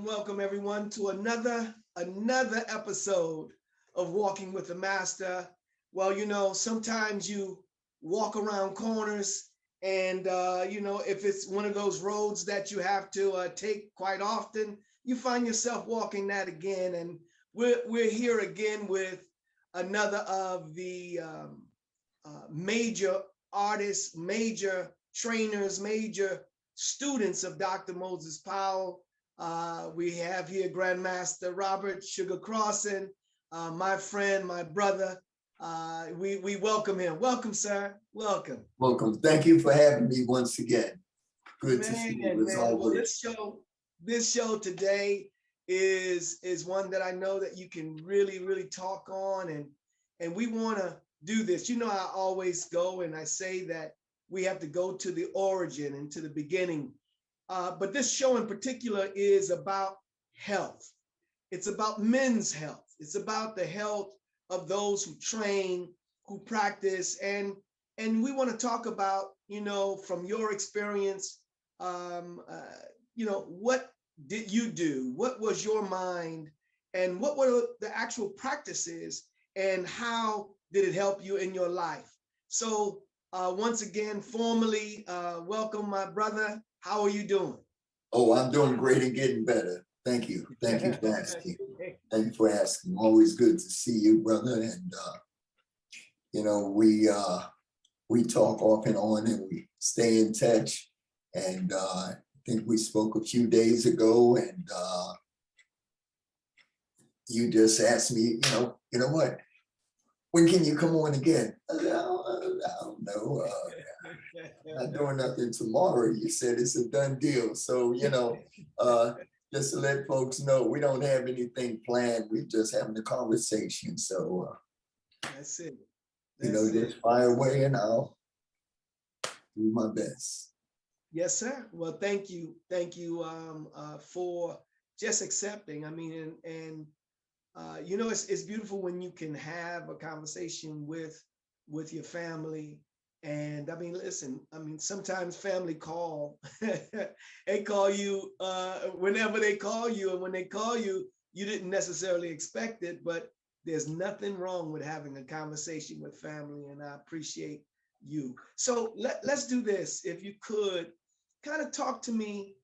welcome everyone to another episode of Walking with the Master. Well, sometimes you walk around corners and if it's one of those roads that you have to take quite often, you find yourself walking that again. And we're here again with another of the major artists, major trainers, major students of Dr. Moses Powell. We have here Grand Master Robert Crosson, my friend, my brother. We welcome him. Welcome, sir. Welcome. Welcome. Thank you for having me once again. Good to see you as always. Well, this show today is one that I know that you can really talk on, and we want to do this. I always go and I say that we have to go to the origin and to the beginning. But this show in particular is about health. It's about men's health. It's about the health of those who train, who practice, and we want to talk about, from your experience, what did you do? What was your mind? And what were the actual practices? And how did it help you in your life? So once again, formally, welcome, my brother. How are you doing? Oh, I'm doing great and getting better. Thank you. Thank you for asking. Thank you for asking. Always good to see you, brother. And we talk off and on, and we stay in touch. And I think we spoke a few days ago, and you just asked me, you know what? When can you come on again? I don't know. Not doing nothing tomorrow. You said it's a done deal. So, just to let folks know, we don't have anything planned. We're just having a conversation. So, that's it. Just fire away and I'll do my best. Yes, sir. Well, thank you. Thank you for just accepting. I mean, and it's beautiful when you can have a conversation with your family. And I mean, listen, sometimes family call, they call you whenever they call you. And when they call you, you didn't necessarily expect it, but there's nothing wrong with having a conversation with family. And I appreciate you. So let's do this. If you could kind of talk to me,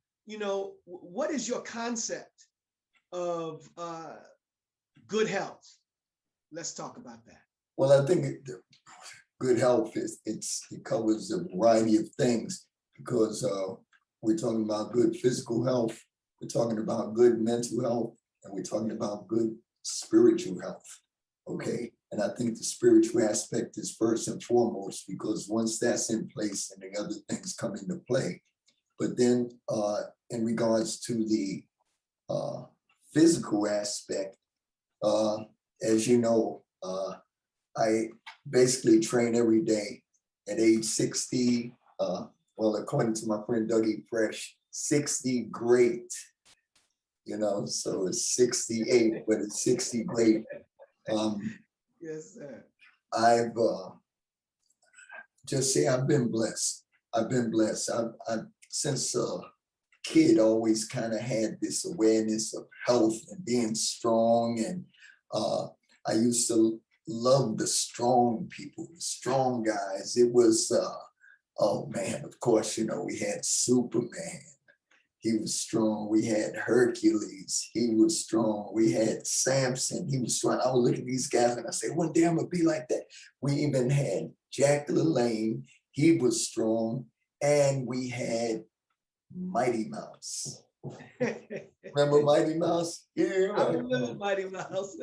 what is your concept of good health? Let's talk about that. Well, I think good health it covers a variety of things, because we're talking about good physical health, we're talking about good mental health, and we're talking about good spiritual health. Okay. And I think the spiritual aspect is first and foremost, because once that's in place, and the other things come into play. But then in regards to the physical aspect, as you know, I basically train every day. At age 60, according to my friend Dougie Fresh, 60 great, so it's 68, but it's 60 great. Yes, sir. I've I've been blessed. I've been blessed. I've since a kid always kind of had this awareness of health and being strong, and I used to love the strong people, the strong guys. It was oh man, of course, we had Superman. He was strong. We had Hercules. He was strong. We had Samson. He was strong. I would look at these guys and I say, one day I'm gonna be like that. We even had Jack LaLanne. He was strong. And we had Mighty Mouse. Remember Mighty Mouse? Yeah, I remember Mighty Mouse.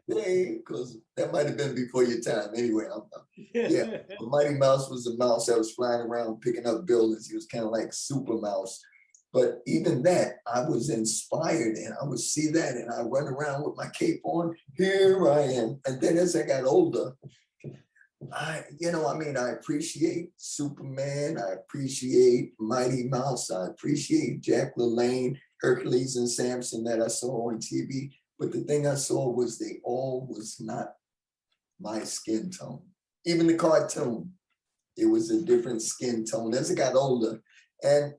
Yeah, because that might have been before your time. Anyway, yeah. But Mighty Mouse was a mouse that was flying around picking up buildings. He was kind of like Super Mouse. But even that, I was inspired, and I would see that, and I run around with my cape on. Here I am. And then as I got older, I appreciate Superman. I appreciate Mighty Mouse. I appreciate Jack LaLanne, Hercules, and Samson that I saw on TV. But the thing I saw was they all was not my skin tone. Even the cartoon, it was a different skin tone as I got older. And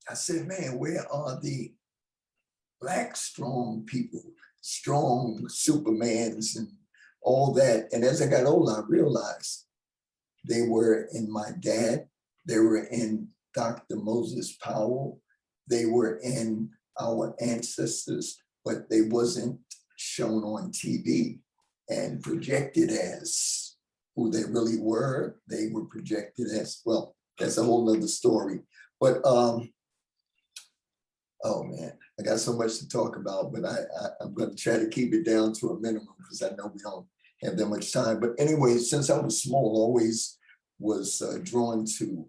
I said, man, where are the Black strong people, strong Supermans and all that. And as I got older, I realized they were in my dad, they were in Dr. Moses Powell, they were in our ancestors, but they wasn't shown on TV and projected as who they really were. They were projected as, well, that's a whole nother story. But oh man, I got so much to talk about, but I'm going to try to keep it down to a minimum because I know we don't have that much time. But anyway, since I was small, always was drawn to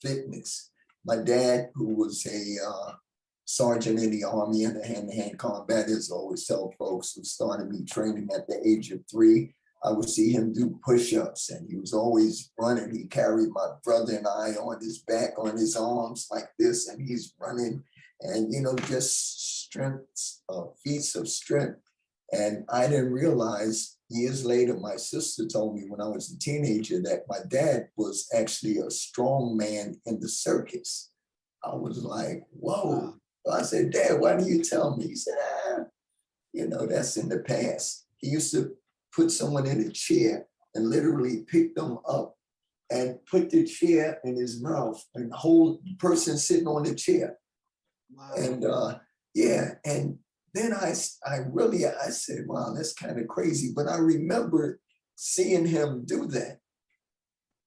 fitness. My dad, who was a sergeant in the Army and a hand-to-hand combatist, always tell folks who started me training at the age of 3, I would see him do push-ups, and he was always running. He carried my brother and I on his back, on his arms like this, and he's running, and just strength, feats of strength. And I didn't realize, years later, my sister told me when I was a teenager that my dad was actually a strong man in the circus. I was like, whoa. I said, Dad, why didn't you tell me? He said, that's in the past. He used to put someone in a chair and literally pick them up and put the chair in his mouth and hold the person sitting on the chair. Wow. And and then I said, wow, that's kind of crazy. But I remember seeing him do that.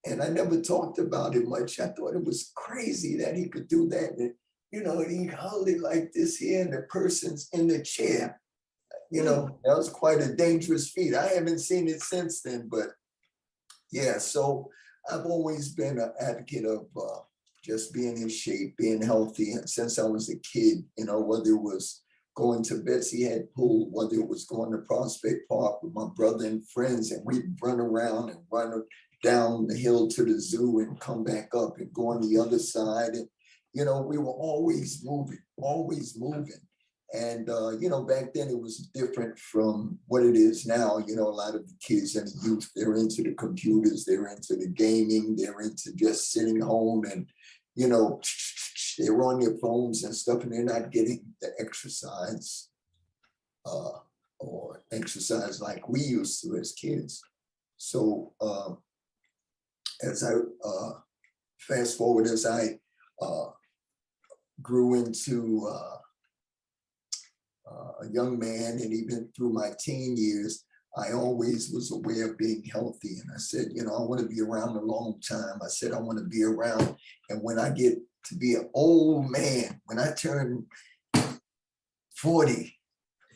And I never talked about it much. I thought it was crazy that he could do that. And, he held it like this here and the person's in the chair. That was quite a dangerous feat. I haven't seen it since then, but yeah, so I've always been an advocate of just being in shape, being healthy. And since I was a kid, whether it was going to Betsy Head Pool, whether it was going to Prospect Park with my brother and friends, and we'd run around and run down the hill to the zoo and come back up and go on the other side. And, we were always moving. And, back then it was different from what it is now. A lot of the kids and the youth, they're into the computers, they're into the gaming, they're into just sitting home and, they're on their phones and stuff, and they're not getting the exercise or exercise like we used to as kids. So as I fast forward, as I grew into a young man, and even through my teen years, I always was aware of being healthy. And I said, I want to be around a long time. I said, I want to be around. And when I get to be an old man, when I turn 40,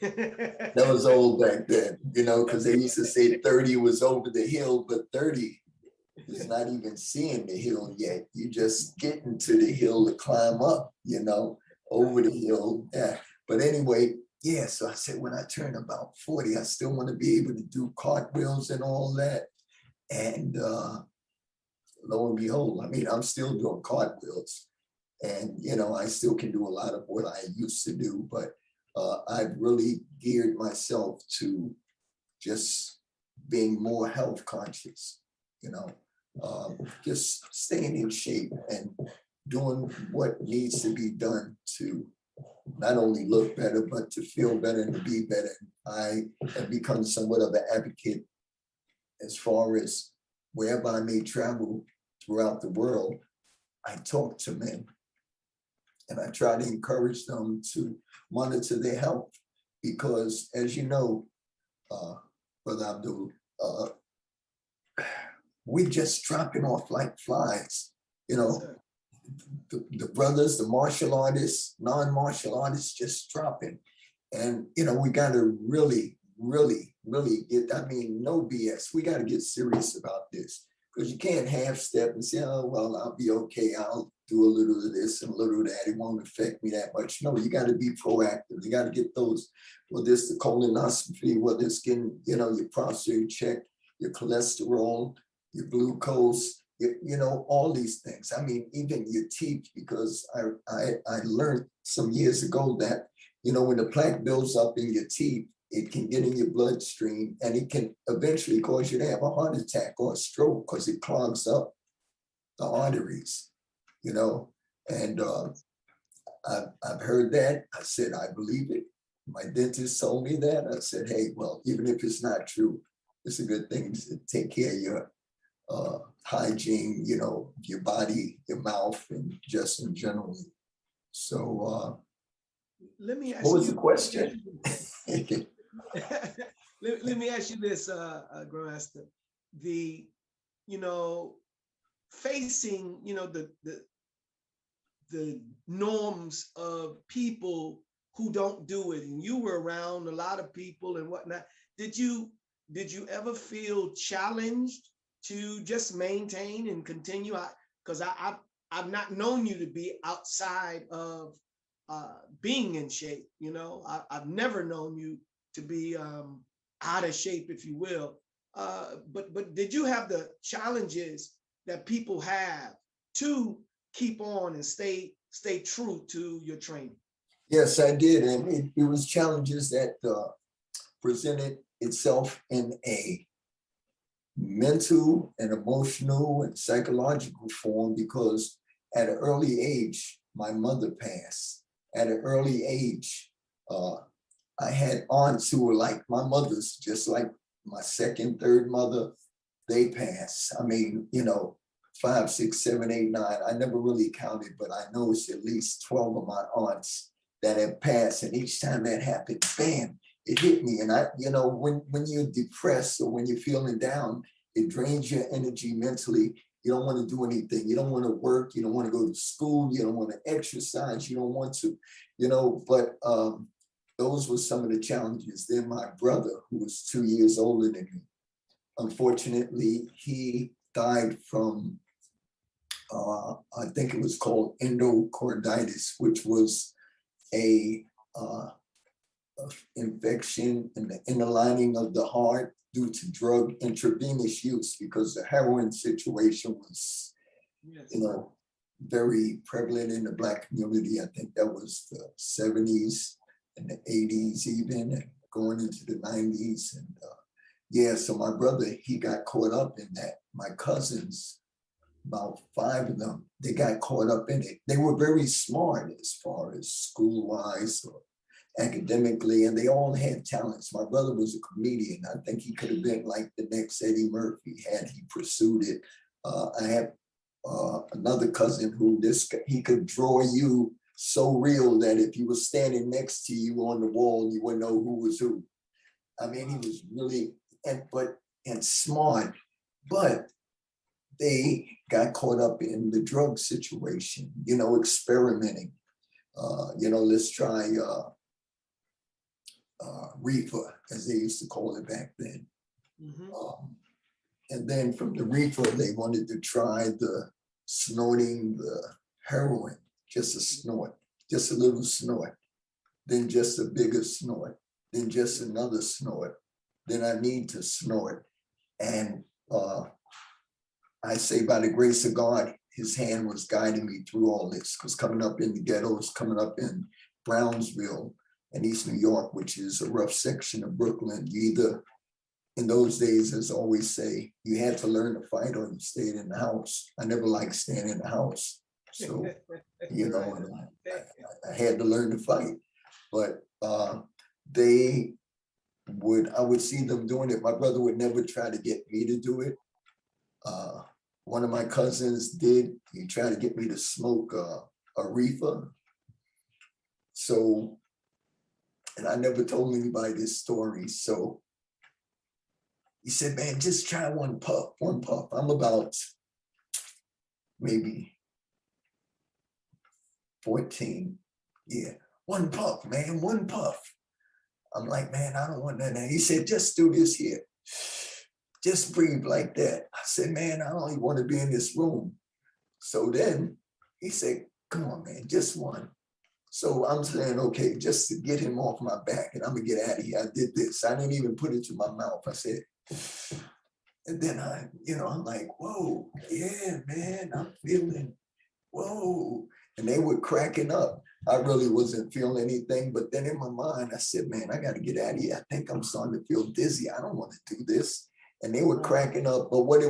that was old back then, because they used to say 30 was over the hill, but 30 is not even seeing the hill yet. You just getting to the hill to climb up, over the hill. Yeah. But anyway, yeah, so I said, when I turn about 40, I still want to be able to do cartwheels and all that. And lo and behold, I'm still doing cartwheels. And, I still can do a lot of what I used to do, but I've really geared myself to just being more health conscious, just staying in shape and doing what needs to be done to not only look better, but to feel better and to be better. I have become somewhat of an advocate as far as wherever I may travel throughout the world. I talk to men and I try to encourage them to monitor their health, because as you know, Brother Abdul, we're just dropping off like flies, the brothers, the martial artists, non-martial artists just dropping. And, we got to really, really, really get, no BS. We got to get serious about this, because you can't half step and say, oh, well, I'll be okay. I'll do a little of this and a little of that. It won't affect me that much. No, you got to be proactive. You got to get those, whether it's the colonoscopy, whether it's getting, your prostate check, your cholesterol, your glucose, all these things. Even your teeth, because I learned some years ago that, when the plaque builds up in your teeth, it can get in your bloodstream and it can eventually cause you to have a heart attack or a stroke, because it clogs up the arteries, and I've heard that. I said, I believe it. My dentist told me that. I said, hey, well, even if it's not true, it's a good thing to take care of your hygiene, you know, your body, your mouth, and just in general. So Let me what ask was the you. question? Let me ask you this, Grandmaster. The, you know, facing, you know, the norms of people who don't do it, and you were around a lot of people and whatnot. Did you ever feel challenged to just maintain and continue? Because I've not known you to be outside of being in shape. You know, I've never known you to be out of shape, if you will. But did you have the challenges that people have to keep on and stay true to your training? Yes, I did. And it was challenges that presented itself in a mental and emotional and psychological form, because at an early age, my mother passed. At an early age, I had aunts who were like my mothers, just like my second, third mother, they passed. I mean, you know, 5, 6, 7, 8, 9. I never really counted, but I know it's at least 12 of my aunts that have passed. And each time that happened, bam, it hit me. And I, you know, when you're depressed or when you're feeling down, it drains your energy mentally. You don't want to do anything. You don't want to work. You don't want to go to school. You don't want to exercise. You don't want to, you know, but those were some of the challenges. Then my brother, who was 2 years older than me, unfortunately, he died from, I think it was called endocarditis, which was a infection in the inner lining of the heart due to drug intravenous use, because the heroin situation was, yes, you know, very prevalent in the Black community. I think that was the 70s and the 80s even, and going into the 90s. And yeah, so my brother, he got caught up in that. My cousins, about 5 of them, they got caught up in it. They were very smart as far as school-wise or academically, and they all had talents. My brother was a comedian. I think he could have been like the next Eddie Murphy had he pursued it. I have another cousin who he could draw you so real that if he was standing next to you on the wall, you wouldn't know who was who. I mean, he was really and smart, but they got caught up in the drug situation, you know, experimenting. You know, let's try reefer, as they used to call it back then. Mm-hmm. And then from the reefer, they wanted to try the snorting the heroin, just a snort, just a little snort, then just a bigger snort, then just another snort, then I need to snort. And I say by the grace of God, his hand was guiding me through all this, because coming up in the ghettos, coming up in Brownsville and East New York, which is a rough section of Brooklyn, you either, in those days, as I always say, you had to learn to fight or you stayed in the house. I never liked staying in the house. So, you know, I had to learn to fight. But I would see them doing it. My brother would never try to get me to do it. One of my cousins did. He tried to get me to smoke a reefer. So, and I never told anybody this story. So he said, man, just try one puff, one puff. I'm about maybe 14. Yeah, one puff, man, one puff. I'm like, man, I don't want that. He said, just do this here. Just breathe like that. I said, man, I only want to be in this room. So then he said, come on, man, just one. So I'm saying, okay, just to get him off my back and I'm gonna get out of here. I did this. I didn't even put it to my mouth. I said, and then I'm like, whoa, yeah, man, I'm feeling, whoa. And they were cracking up. I really wasn't feeling anything, but then in my mind, I said, man, I got to get out of here. I think I'm starting to feel dizzy. I don't want to do this. And they were cracking up. But what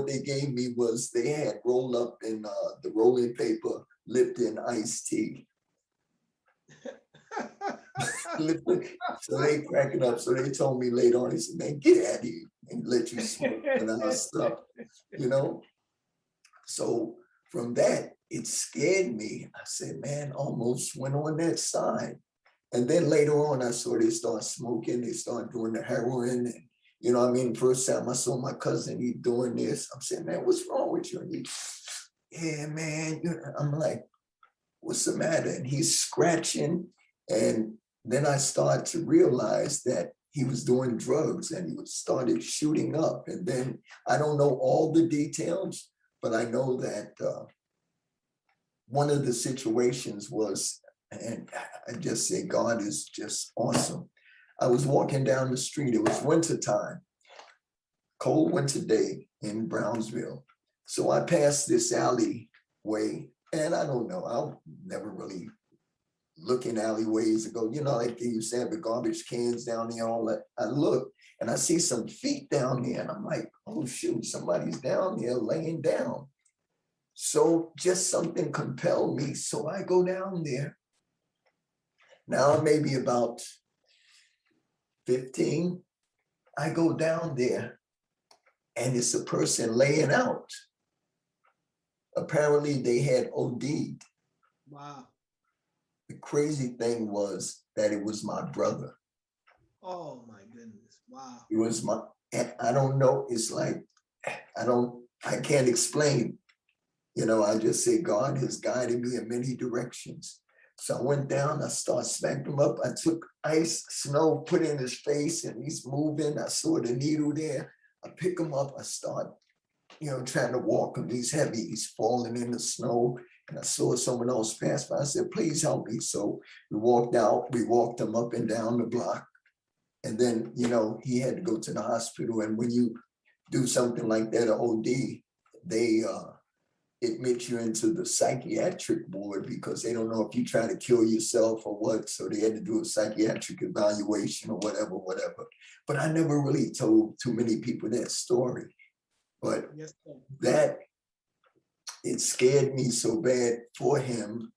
they gave me was they had rolled up in the rolling paper, Lipton iced tea. So they cracking up. So they told me later on, they said, man, get out of here and let you smoke in our stuff, you know? So from that, it scared me. I said, man, almost went on that side. And then later on, I saw they start smoking, they start doing the heroin. And, you know what I mean? First time I saw my cousin, he doing this. I'm saying, man, what's wrong with you? And he, yeah, man. I'm like, what's the matter? And he's scratching. And then I started to realize that he was doing drugs and he started shooting up. And then I don't know all the details, but I know that one of the situations was, and I just say, God is just awesome. I was walking down the street, it was wintertime, cold winter day in Brownsville. So I passed this alleyway, and I don't know, I'll never really look in alleyways and go, you know, like they used to have the garbage cans down there, all that. I look and I see some feet down there, and I'm like, oh shoot, somebody's down there laying down. So just something compelled me. So I go down there. Now I'm maybe about 15. I go down there and it's a person laying out. Apparently they had OD'd. Wow. The crazy thing was that it was my brother. Oh my goodness. Wow. It was my, and I don't know, it's like, I can't explain. You know, I just say God has guided me in many directions. So I went down, I started smacking him up. I took ice, snow, put in his face, and he's moving. I saw the needle there. I pick him up, I start, you know, trying to walk him. He's heavy, he's falling in the snow. And I saw someone else pass by. I said, please help me. So we walked out, we walked him up and down the block. And then, you know, he had to go to the hospital. And when you do something like that, an OD, they admit you into the psychiatric ward because they don't know if you try to kill yourself or what. So they had to do a psychiatric evaluation or whatever. But I never really told too many people that story. But Yes, sir. that, it scared me so bad for him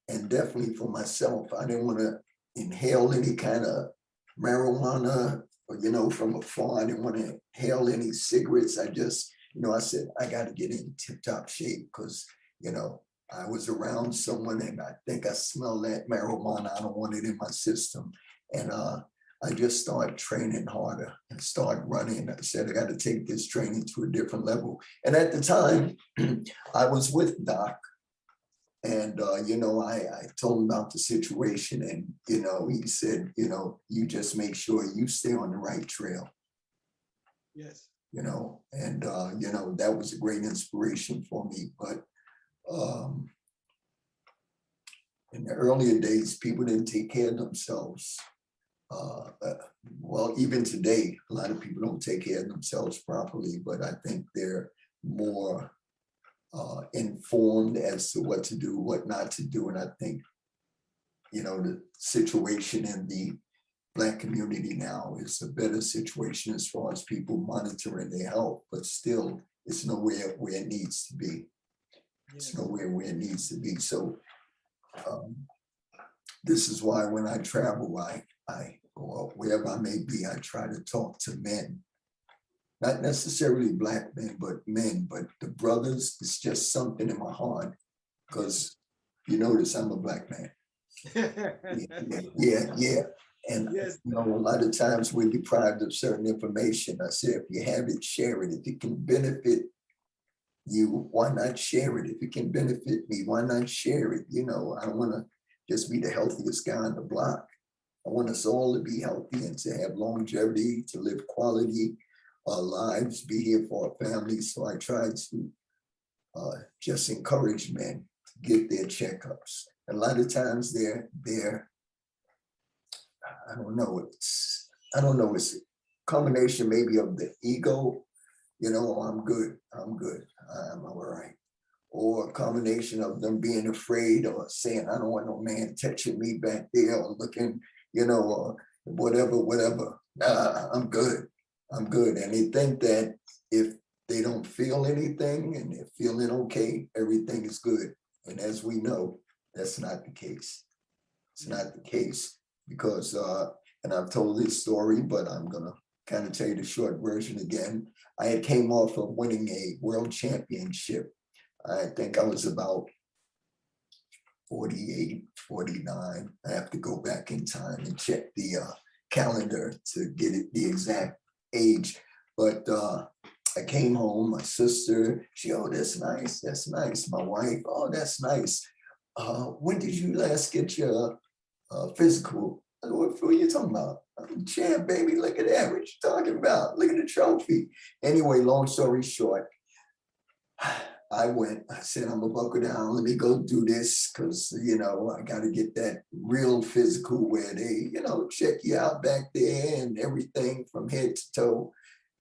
and definitely for myself. I didn't want to inhale any kind of marijuana or, you know, from afar. I didn't want to inhale any cigarettes. I just, you know, I said, I got to get in tip-top shape because, you know, I was around someone and I think I smell that marijuana. I don't want it in my system. And I just started training harder and started running. I said, I got to take this training to a different level. And at the time, I was with Doc. And, you know, I told him about the situation and, you know, he said, you know, you just make sure you stay on the right trail. Yes. You know, and, you know, that was a great inspiration for me. But in the earlier days, people didn't take care of themselves. Well, even today, a lot of people don't take care of themselves properly, but I think they're more informed as to what to do, what not to do. And I think, you know, the situation in the Black community now is a better situation as far as people monitoring their health, but still it's nowhere where it needs to be. It's nowhere where it needs to be. So this is why when I travel, or wherever I may be, I try to talk to men, not necessarily Black men, but the brothers. It's just something in my heart because you notice I'm a Black man. Yeah. And Yes. you know, a lot of times we're deprived of certain information. I say, if you have it, share it. If it can benefit you, why not share it? If it can benefit me, why not share it? You know, I don't want to just be the healthiest guy on the block. I want us all to be healthy and to have longevity, to live quality lives, be here for our families. So I try to just encourage men to get their checkups. A lot of times they're I don't know, it's a combination maybe of the ego, you know, I'm good, I'm all right. Or a combination of them being afraid or saying, I don't want no man touching me back there or looking, you know, or whatever. Nah, I'm good. And they think that if they don't feel anything and they're feeling okay, everything is good. And as we know, that's not the case. It's not the case because, and I've told this story, but I'm gonna kind of tell you the short version again. I had came off of winning a world championship. I think I was about 48, 49. I have to go back in time and check the calendar to get it the exact age. But I came home, my sister, she, oh, that's nice, that's nice. My wife, oh, that's nice. When did you last get your physical? I said, what are you talking about? I'm champ, baby, look at that, what you talking about? Look at the trophy. Anyway, long story short, I went, I said, I'm gonna buckle down, let me go do this, because, you know, I gotta get that real physical where they, you know, check you out back there and everything from head to toe.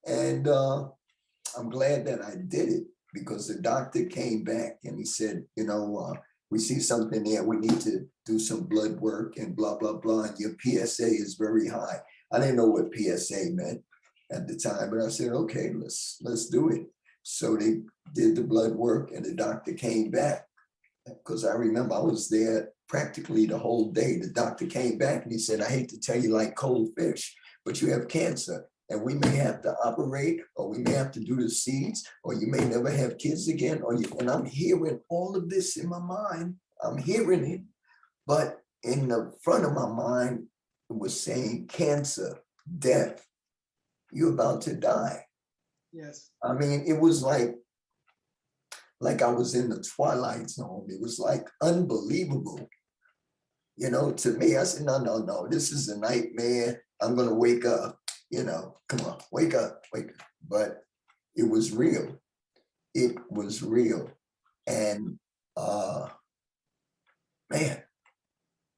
And I'm glad that I did it because the doctor came back and he said, you know, we see something there, we need to do some blood work and blah, blah, blah, and your PSA is very high. I didn't know what PSA meant at the time, but I said, okay, let's do it. So they did the blood work and the doctor came back because I remember I was there practically the whole day. The doctor came back and he said, I hate to tell you like cold fish, but you have cancer and we may have to operate or we may have to do the seeds or you may never have kids again. And I'm hearing all of this in my mind. I'm hearing it, but in the front of my mind, it was saying cancer, death, you're about to die. Yes. I mean, it was like I was in the twilight zone. It was like unbelievable. You know, to me, I said, no, this is a nightmare. I'm going to wake up, you know, come on, wake up. But it was real. It was real. And man,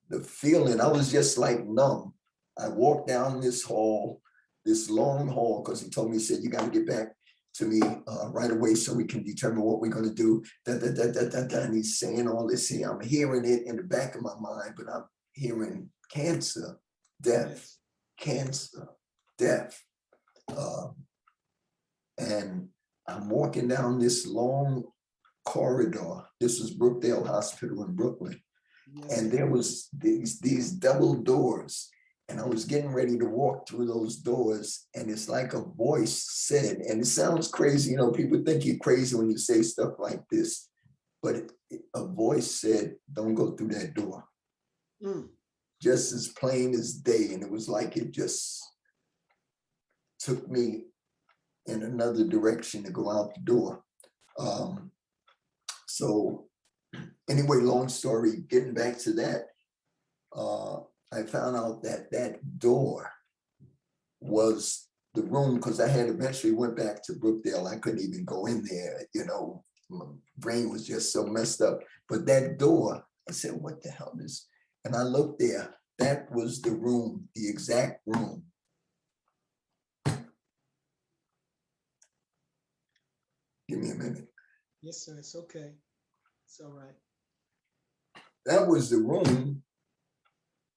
the feeling, I was just like numb. I walked down this hall, this long hall, because he told me, he said, you got to get back to me right away so we can determine what we're going to do. And he's saying all this here. I'm hearing it in the back of my mind, but I'm hearing cancer, death, cancer, death. And I'm walking down this long corridor. This was Brookdale Hospital in Brooklyn. Yes. And there was these double doors. And I was getting ready to walk through those doors, and it's like a voice said, and it sounds crazy, you know, people think you're crazy when you say stuff like this, but a voice said, don't go through that door. Just as plain as day. And it was like it just took me in another direction to go out the door. So anyway, long story, getting back to that, I found out that that door was the room, because I had eventually went back to Brookdale. I couldn't even go in there, you know, my brain was just so messed up. But that door, I said, what the hell is, and I looked there, that was the room, the exact room. Give me a minute. Yes, sir, it's okay. It's all right. That was the room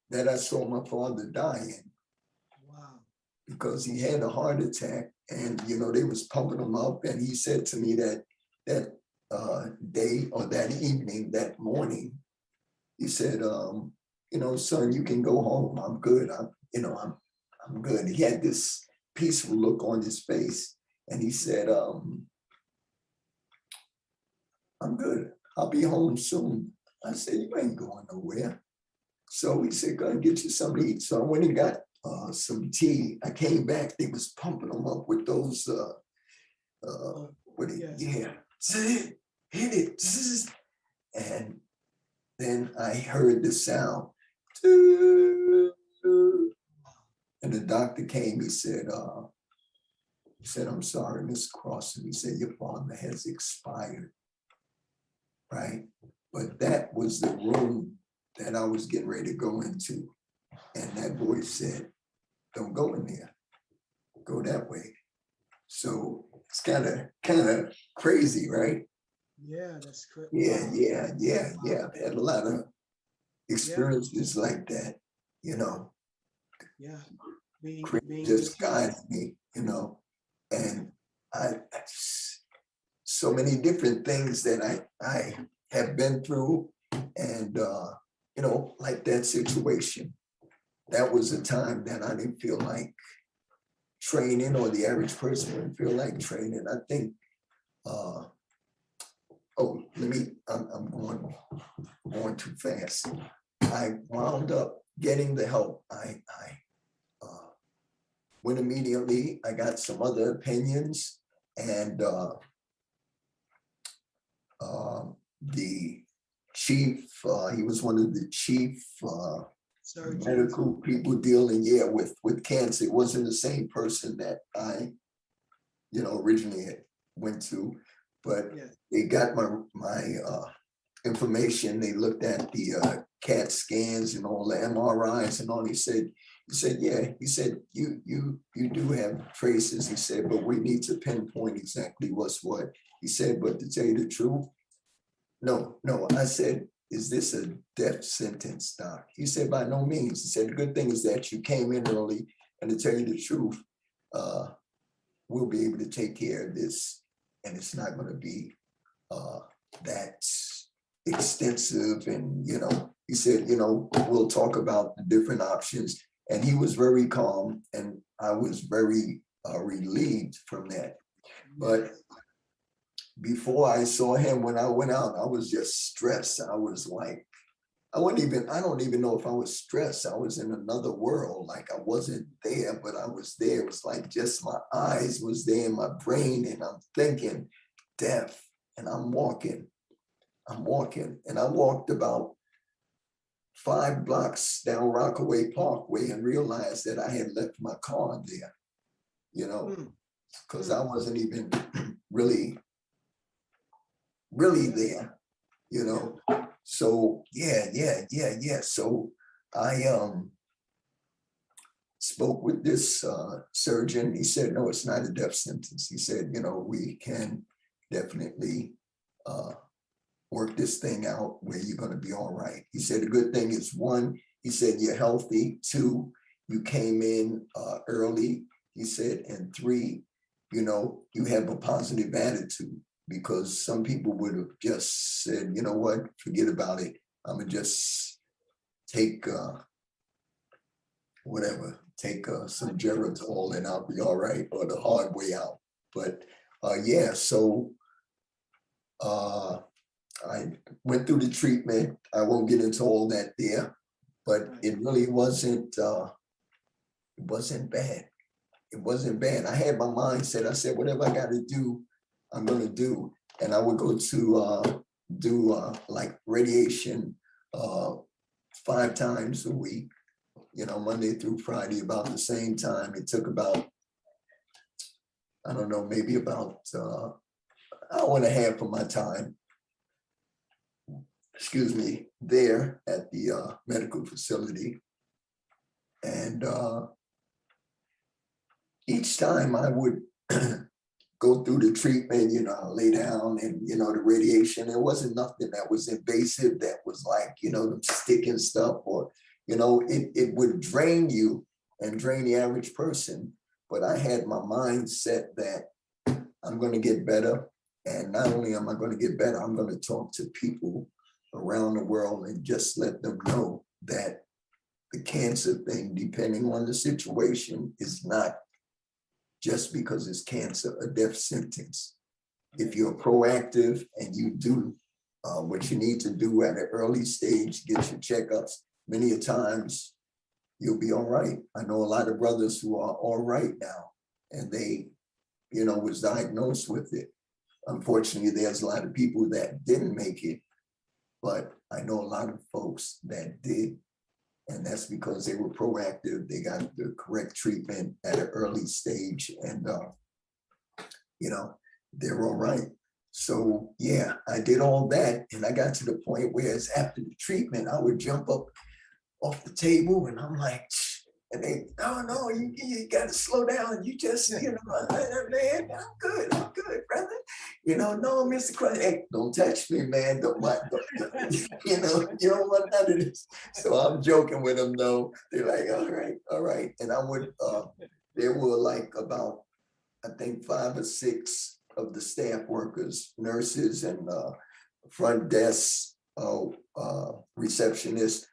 that I saw my father die in. Wow. Because he had a heart attack, and you know they was pumping him up, and he said to me that day or that evening, that morning, he said, you know, son, you can go home. I'm good. I'm good. He had this peaceful look on his face, and he said, I'm good. I'll be home soon. I said, you ain't going nowhere. So he said, go and get you something to eat. So I went and got some tea. I came back, they was pumping them up with those, hit it. And then I heard the sound. And the doctor came, he said, I'm sorry, Miss Crosson. He said, your father has expired, right? But that was the room that I was getting ready to go into. And that voice said, don't go in there, go that way. So it's kind of crazy, right? Yeah, that's crazy. Yeah. I've had a lot of experiences like that, you know. Yeah. Just guided me, you know. And I so many different things that I have been through. And like that situation. That was a time that I didn't feel like training, or the average person wouldn't feel like training. I think, I'm going too fast. I wound up getting the help. I went immediately. I got some other opinions, and the chief, he was one of the chief medical people dealing, with cancer. It wasn't the same person that I, originally went to, but they got my information. They looked at the CAT scans and all the MRIs and all. He said, yeah. He said, you do have traces. He said, but we need to pinpoint exactly what's what. He said, but to tell you the truth, no. I said, is this a death sentence, doc? He said, by no means. He said, the good thing is that you came in early, and to tell you the truth, we'll be able to take care of this, and it's not going to be that extensive. And, he said, we'll talk about the different options. And he was very calm, and I was very relieved from that. But before I saw him, when I went out, I was just stressed. I was like, I don't even know if I was stressed. I was in another world. Like, I wasn't there, but I was there. It was like just my eyes was there in my brain, and I'm thinking death, and I'm walking, and I walked about 5 blocks down Rockaway Parkway and realized that I had left my car there, because I wasn't even really there, So yeah. So I spoke with this surgeon. He said, no, it's not a death sentence. He said, we can definitely work this thing out where you're going to be all right. He said, the good thing is, 1, he said, you're healthy. 2, you came in early. He said, and 3, you have a positive attitude, because some people would have just said, you know what, forget about it. I'm going to just take some Geritol and I'll be all right, or the hard way out. But so I went through the treatment. I won't get into all that there, but it really wasn't bad. It wasn't bad. I had my mindset. I said, whatever I got to do, I'm going to do. And I would go to do like radiation 5 times a week, Monday through Friday, about the same time. It took about, I don't know, maybe about an hour and a half of my time, there at the medical facility. And each time I would go through the treatment, I lay down, and, the radiation, there wasn't nothing that was invasive, that was like, them sticking stuff, or, it would drain you and drain the average person. But I had my mind set that I'm going to get better. And not only am I going to get better, I'm going to talk to people around the world and just let them know that the cancer thing, depending on the situation, is not just because it's cancer, a death sentence. If you're proactive and you do what you need to do at an early stage, get your checkups, many a times you'll be all right. I know a lot of brothers who are all right now, and they, was diagnosed with it. Unfortunately, there's a lot of people that didn't make it, but I know a lot of folks that did. And that's because they were proactive. They got the correct treatment at an early stage, and they're all right. So yeah, I did all that, and I got to the point where, it's after the treatment, I would jump up off the table, and I'm like, and they, no, you got to slow down. You just, man, I'm good, brother. No, Mr. Crosson, hey, don't touch me, man. Don't, you don't want none of this. So I'm joking with them, though. They're like, all right. And I would, there were like about, I think, 5 or 6 of the staff workers, nurses, and front desk receptionist,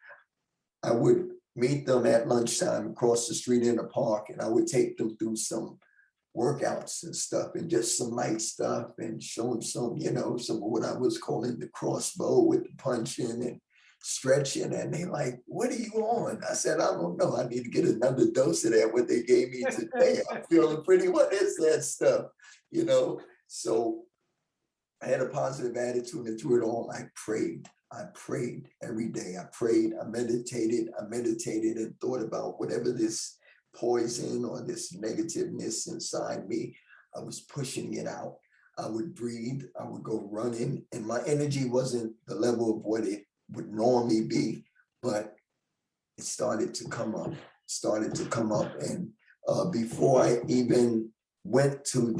I would meet them at lunchtime across the street in the park, and I would take them through some workouts and stuff, and just some light stuff, and show them some, some of what I was calling the crossbow with the punching and stretching. And they like, what are you on? I said, I don't know. I need to get another dose of that, what they gave me today. I'm feeling pretty, what is that stuff? So I had a positive attitude, and through it all, I prayed. I prayed every day. I prayed, I meditated and thought about whatever this poison or this negativeness inside me, I was pushing it out. I would breathe, I would go running, and my energy wasn't the level of what it would normally be, but it started to come up. And before I even went to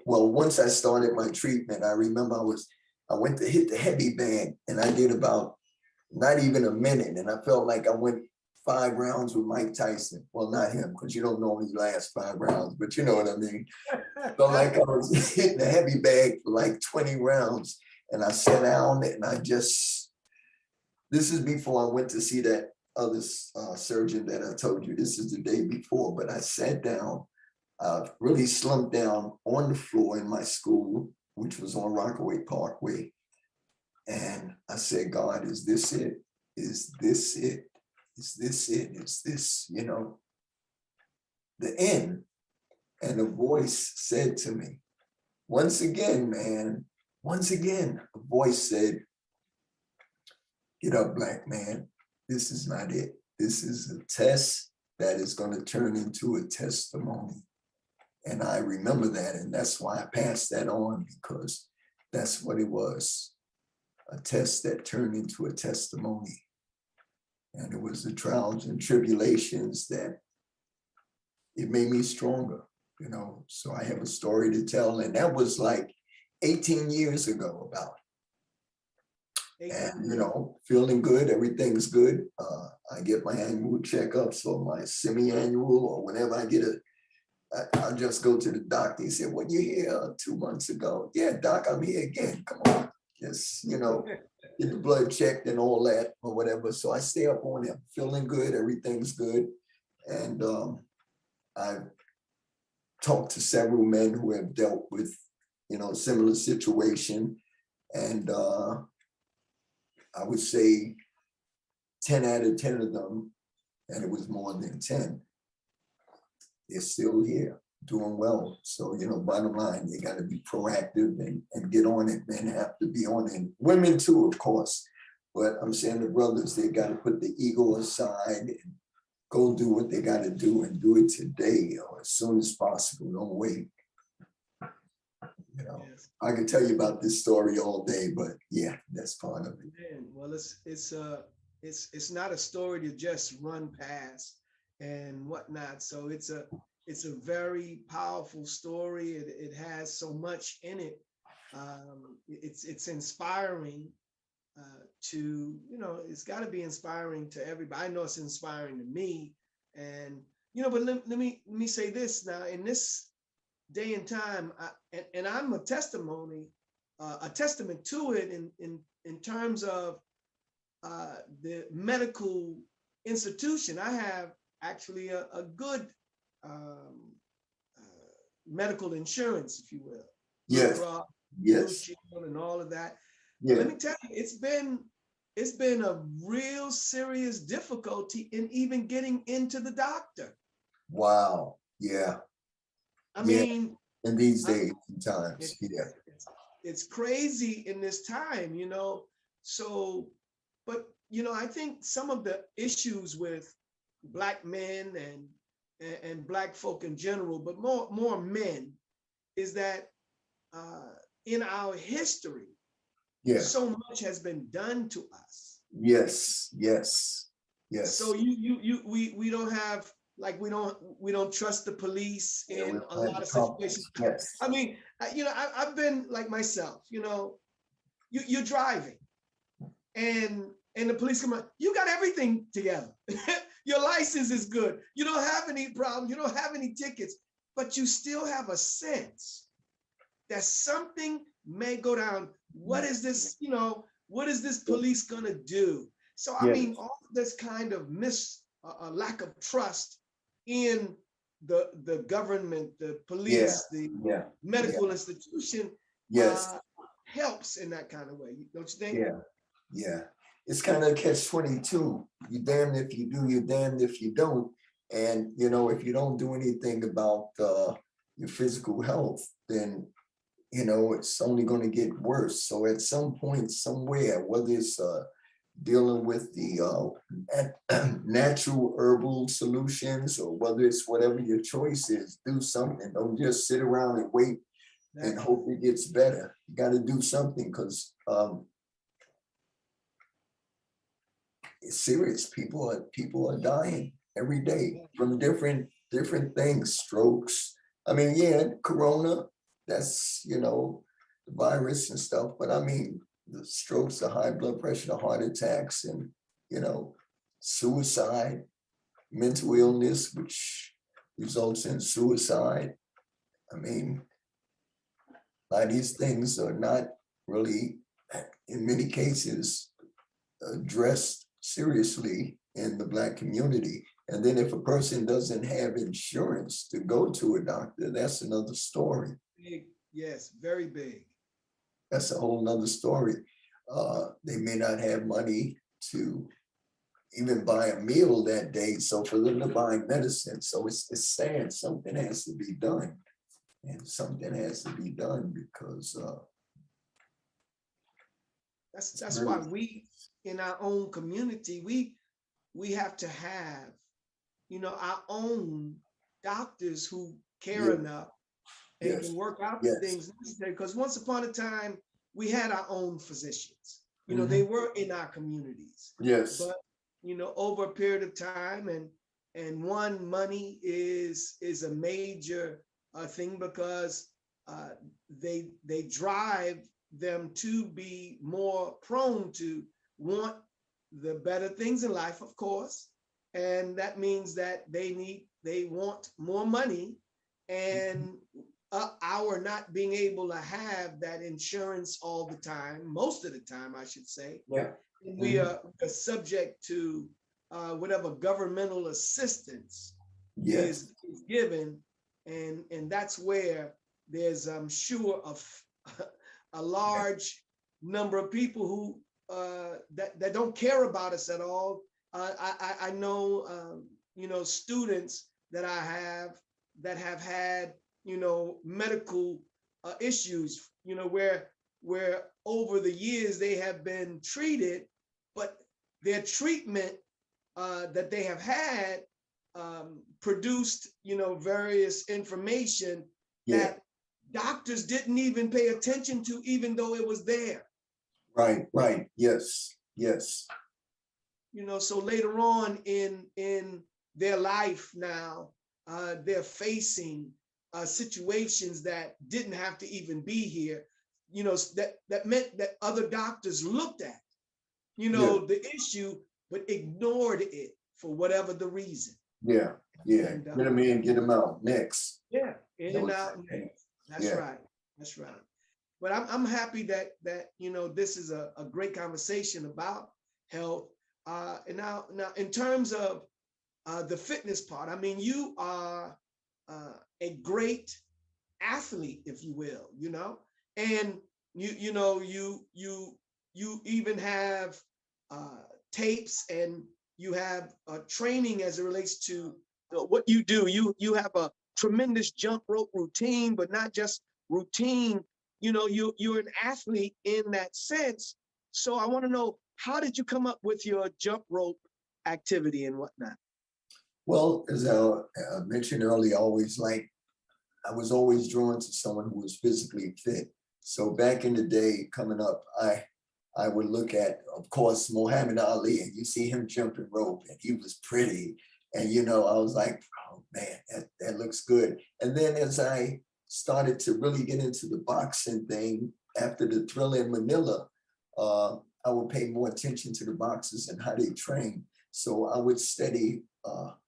once I started my treatment, I remember I went to hit the heavy bag, and I did about not even a minute, and I felt like I went 5 rounds with Mike Tyson. Well, not him, because you don't normally last 5 rounds, but you know what I mean. Felt like I was hitting the heavy bag for like 20 rounds, and I sat down, and this is before I went to see that other surgeon that I told you. This is the day before, but I sat down, really slumped down on the floor in my school, which was on Rockaway Parkway. And I said, God, is this it? Is this it? Is this it? Is this, the end? And a voice said to me, once again, a voice said, get up, black man. This is not it. This is a test that is going to turn into a testimony. And I remember that, and that's why I passed that on, because that's what it was, a test that turned into a testimony. And it was the trials and tribulations that it made me stronger, So I have a story to tell, and that was like 18 years ago about it. And, feeling good, everything's good. I get my annual checkups or my semi-annual, or whenever I get I'll just go to the doctor. He said, "When you here 2 months ago?" "Yeah, doc, I'm here again. Come on." Just, get the blood checked and all that or whatever. So I stay up on it, feeling good, everything's good. And I've talked to several men who have dealt with, similar situation. And I would say 10 out of 10 of them, and it was more than 10, they're still here, doing well. So, bottom line, you got to be proactive and get on it. Men have to be on it. Women too, of course. But I'm saying the brothers, they got to put the ego aside and go do what they got to do, and do it today or as soon as possible. Don't wait. Yes. I can tell you about this story all day, but yeah, that's part of it. Man, well, it's not a story to just run past and whatnot. So it's a very powerful story. It has so much in it. It's inspiring to, it's got to be inspiring to everybody. I know it's inspiring to me. And, but let me say this now, in this day and time, and I'm a testament to it in terms of the medical institution. I have actually a good medical insurance, if you will. Yes. Yes. And all of that. Yeah. Let me tell you, it's been a real serious difficulty in even getting into the doctor. Wow. Yeah. I mean, in these days and times, it's crazy in this time, So, but I think some of the issues with Black men and Black folk in general, but more men, is that in our history, so much has been done to us. Yes. So we don't have, like, we don't trust the police in a lot of situations. Yes. I mean, I've been like myself. You're driving, and the police come out. You got everything together. Your license is good. You don't have any problems. You don't have any tickets, but you still have a sense that something may go down. What is this, what is this police gonna do? So I Yeah. mean, all this kind of lack of trust in the government, the police, the Yeah. medical institution Yes. helps in that kind of way. Don't you think? Yeah. Yeah. It's kind of catch-22. You're damned if you do, you're damned if you don't. And if you don't do anything about your physical health, then it's only going to get worse. So at some point, somewhere, whether it's dealing with the natural herbal solutions, or whether it's whatever your choice is, do something. Don't just sit around and wait and hope it gets better. You got to do something, because it's serious. People are dying every day from different things, strokes. I mean, yeah, corona, that's the virus and stuff, but I mean, the strokes, the high blood pressure, the heart attacks, and suicide, mental illness, which results in suicide. I mean, a lot of these things are not really, in many cases, addressed seriously in the Black community. And then if a person doesn't have insurance to go to a doctor, that's another story. Big, yes, very big. That's a whole nother story. They may not have money to even buy a meal that day. So for them to buy medicine, so it's sad. Something has to be done. And something has to be done, because that's why we, in our own community, we have to have our own doctors who care enough and can work out the things necessary. Because once upon a time, we had our own physicians. They were in our communities. Yes. But over a period of time, and money is a major thing, because they drive them to be more prone to want the better things in life, of course. And that means that they want more money, and our not being able to have that insurance all the time, most of the time, I should say. Yeah. We are subject to whatever governmental assistance is given. And that's where there's, I'm sure, a large number of people who that don't care about us at all. I know, students that I have that have had, medical issues, where over the years they have been treated, but their treatment that they have had produced, various information that doctors didn't even pay attention to, even though it was there. Right. Yes. So later on in their life now, they're facing situations that didn't have to even be here. That meant that other doctors looked at, the issue, but ignored it for whatever the reason. Yeah. And, get them in, get them out. Next. Yeah, in and out. That's right. But I'm happy that this is a great conversation about health. And now in terms of the fitness part, I mean, you are a great athlete, if you will, and you even have tapes, and you have training as it relates to what you do. You have a tremendous jump rope routine, but not just routine. You're an athlete in that sense. So I want to know, how did you come up with your jump rope activity and whatnot? Well, as I mentioned earlier, I was always drawn to someone who was physically fit. So back in the day, coming up, I would look at, of course, Muhammad Ali, and you see him jumping rope, and he was pretty. And, I was like, oh man, that looks good. And then as I started to really get into the boxing thing after the Thriller in Manila, I would pay more attention to the boxers and how they train. So I would study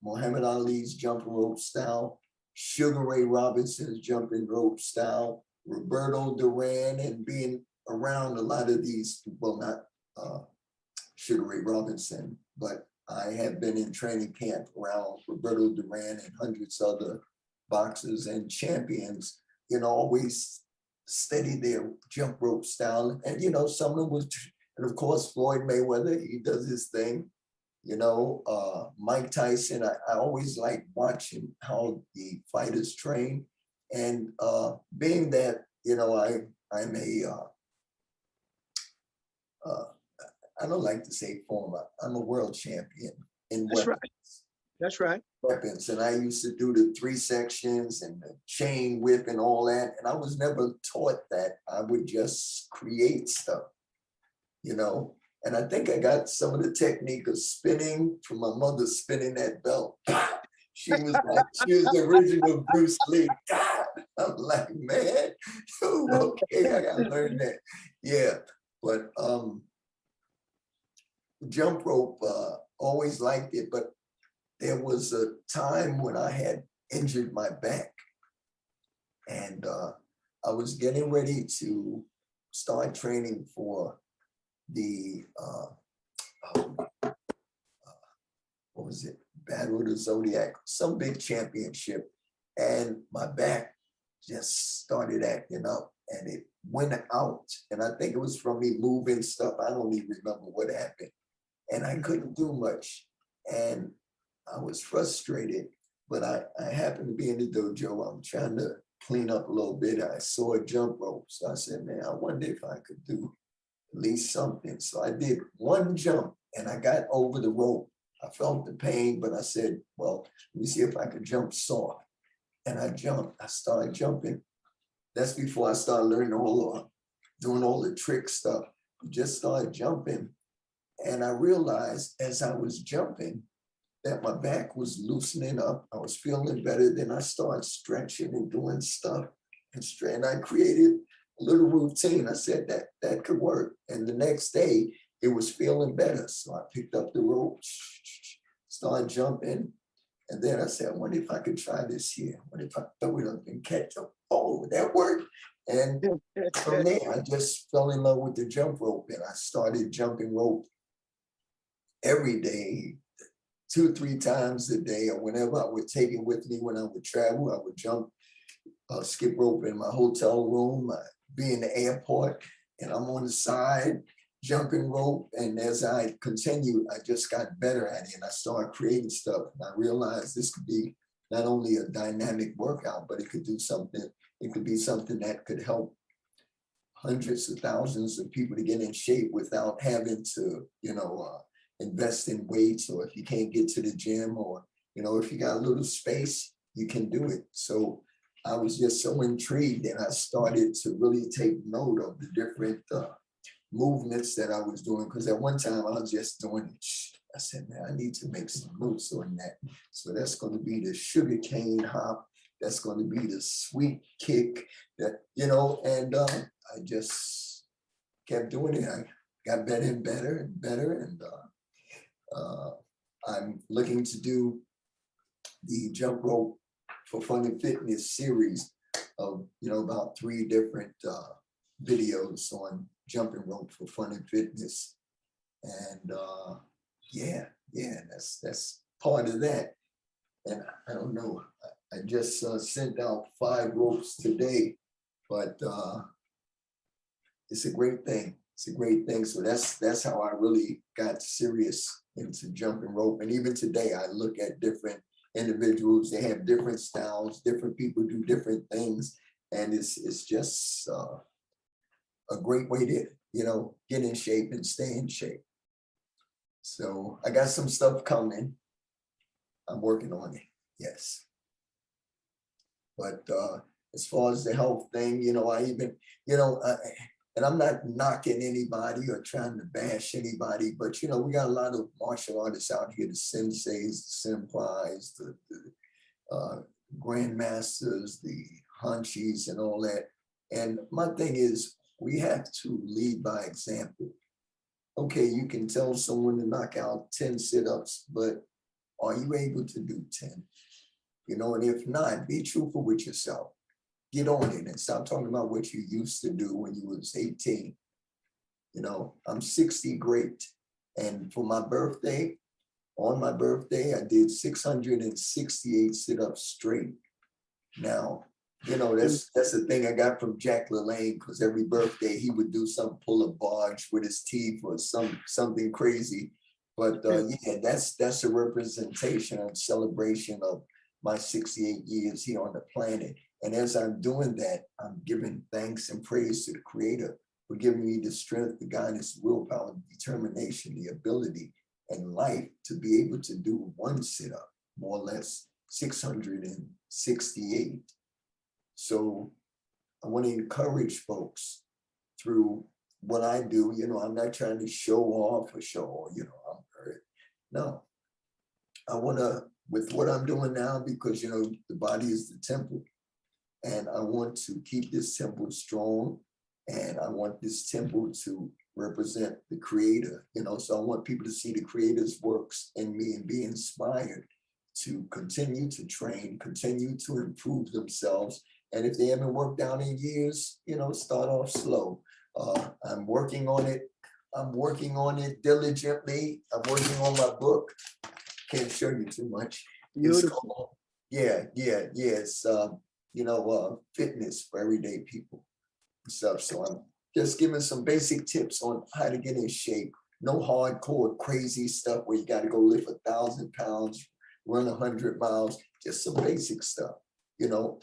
Muhammad Ali's jumping rope style, Sugar Ray Robinson's jumping rope style, Roberto Duran and being around a lot of these, well, not Sugar Ray Robinson, but I have been in training camp around Roberto Duran and hundreds of other boxers and champions, you know, always steady their jump rope style. And, you know, some of them was, and of course, Floyd Mayweather, he does his thing. You know, Mike Tyson, I always like watching how the fighters train. And being that, you know, I'm I don't like to say former, I'm a world champion in That's weapons. right. That's right. Weapons. And I used to do the 3 sections and the chain whip and all that. And I was never taught that. I would just create stuff, you know. And I think I got some of the technique of spinning from my mother spinning that belt. She was the original Bruce Lee. I'm like, man, okay, I gotta learn that. Yeah, but jump rope, always liked it, but there was a time when I had injured my back, and I was getting ready to start training for the what was it, Battle of the Zodiac, some big championship, and my back just started acting up and it went out. And I think it was from me moving stuff. I don't even remember what happened. And I couldn't do much. And I was frustrated, but I happened to be in the dojo. I'm trying to clean up a little bit. I saw a jump rope. So I said, man, I wonder if I could do at least something. So I did one jump and I got over the rope. I felt the pain, but I said, well, let me see if I could jump soft. And I jumped. I started jumping. That's before I started learning doing all the trick stuff. Just started jumping. And I realized as I was jumping that my back was loosening up. I was feeling better. Then I started stretching and doing stuff. And I created a little routine. I said that could work. And the next day, it was feeling better. So I picked up the rope, started jumping. And then I said, I wonder if I could try this here. What if I throw it up and catch up? Oh, that worked. And from there, I just fell in love with the jump rope. And I started jumping rope every day, 2-3 times a day, or whenever I would take it with me when I would travel. I would jump, skip rope in my hotel room, be in the airport, and I'm on the side, jumping rope. And as I continued, I just got better at it and I started creating stuff. And I realized this could be not only a dynamic workout, but it could do something. It could be something that could help hundreds of thousands of people to get in shape without having to, you know, invest in weights, or if you can't get to the gym, or, you know, if you got a little space, you can do it. So I was just so intrigued and I started to really take note of the different movements that I was doing, because at one time I was just doing it. I said, man, I need to make some notes on that. So that's going to be the sugar cane hop. That's going to be the sweet kick, that, you know, and I just kept doing it. I got better and better and better. And I'm looking to do the jump rope for fun and fitness series of, you know, about 3 different videos on jumping rope for fun and fitness. And that's part of that. And I don't know, I just sent out 5 ropes today, but it's a great thing. It's a great thing. So that's how I really got serious into jumping rope. And even today, I look at different individuals. They have different styles. Different people do different things, and it's just a great way to, you know, get in shape and stay in shape. So I got some stuff coming. I'm working on it. Yes. But as far as the health thing, you know, I even, you know, and I'm not knocking anybody or trying to bash anybody, but, you know, we got a lot of martial artists out here, the senseis, the senpais, the Grand Masters, the hanshis and all that. And my thing is, we have to lead by example. Okay, you can tell someone to knock out 10 sit-ups, but are you able to do 10? You know, and if not, be truthful with yourself. get on it and stop talking about what you used to do when you was 18. You know, I'm 60 great. And for my birthday, on my birthday, I did 668 sit-ups straight. Now, you know, that's the thing I got from Jack LaLanne, because every birthday he would do some pull a barge with his teeth or something crazy. But yeah, that's a representation and celebration of my 68 years here on the planet. And as I'm doing that, I'm giving thanks and praise to the Creator for giving me the strength, the guidance, willpower, determination, the ability, and life to be able to do one sit-up, more or less 668. So I want to encourage folks through what I do. You know, I'm not trying to show off or show, you know, I'm very, no. I want to, with what I'm doing now, because, you know, the body is the temple, and I want to keep this temple strong, and I want this temple to represent the Creator, you know, so I want people to see the Creator's works in me and be inspired to continue to train, continue to improve themselves. And if they haven't worked out in years, you know, start off slow. I'm working on it. I'm working on it diligently. I'm working on my book. Can't show you too much. It's called, it's, you know, fitness for everyday people and stuff. So I'm just giving some basic tips on how to get in shape. No hardcore crazy stuff where you got to go lift 1,000 pounds, run 100 miles, just some basic stuff, you know,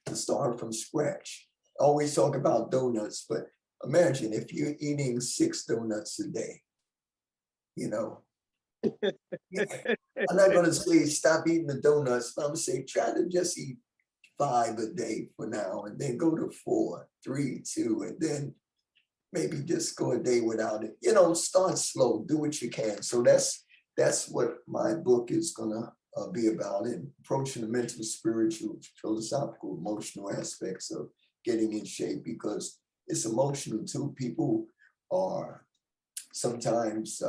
to start from scratch. I always talk about donuts, but imagine if you're eating 6 donuts a day, you know. I'm not going to say stop eating the donuts, but I'm going to say try to just eat 5 a day for now, and then go to 4, 3, 2, and then maybe just go a day without it. You know, start slow, do what you can. So that's what my book is gonna be about, in approaching the mental, spiritual, philosophical, emotional aspects of getting in shape, because it's emotional too. People are sometimes